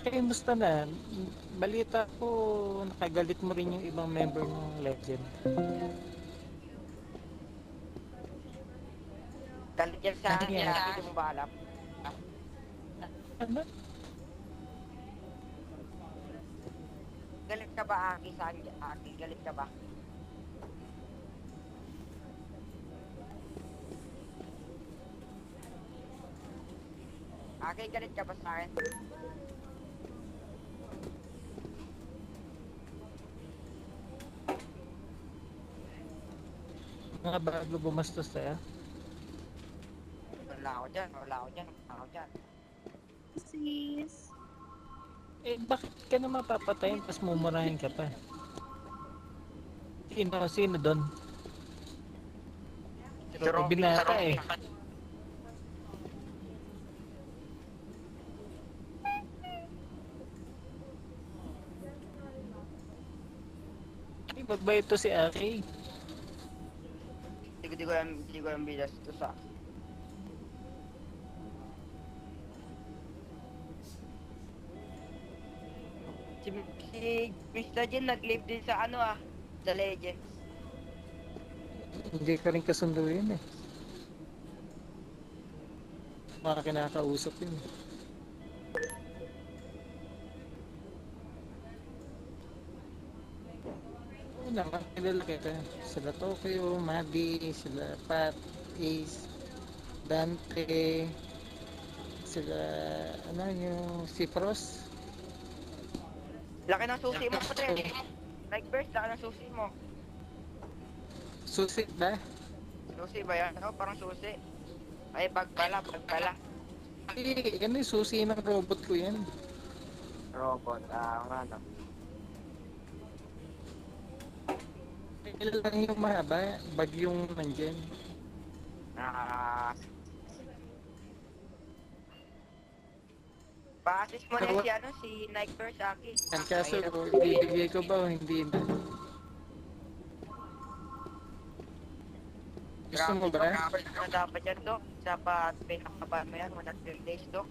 Kamusta na? Balita ko, nakagalit mo rin yung ibang member ng Legend. Galit yan sa Ano akin, si yan? Aki, di mo ba alam? Ano? Galit ka ba, Aki, sa akin? Aki, galit ka ba? Aki, galit ka ba sa akin? Mga bago bumastos sa'yo? Wala ako dyan, wala ako dyan, wala ako dyan. Sis. Bakit ka na mapapatayin tapos mumurahin ka pa? Sino doon? Si O Robin, binata eh. Ay, magbayad to si Aki. Hindi ko yung bilas ito sa... Si, si Mr. Jin nag-live din sa ano sa Legends. Hindi ka rin kasundo yun eh. Mga kinakausap yun. Oo naman, kilala kita. Sila Tokyo, Madi, sila Pat, Ace, Dante, sila, ano yung, si Frost. Laki ng susi mo, pre. Like first, laki ng susi mo. Susit ba? Susi ba yan? Oh, parang susi. Ay, bag pala, bag pala. Hindi, ano yung susi ng robot ko yan. Robot, nga no. Kailan lang yung mahaba, bag yung nandyan. Pa-assist mo na si ano, si Nike First, Aki. Ang kaso, ibibigay ko ba o hindi na? Gusto mo ba? Grabe na dapat yan, Dok. Dapat pinakaban mo yan, 100 days, Dok.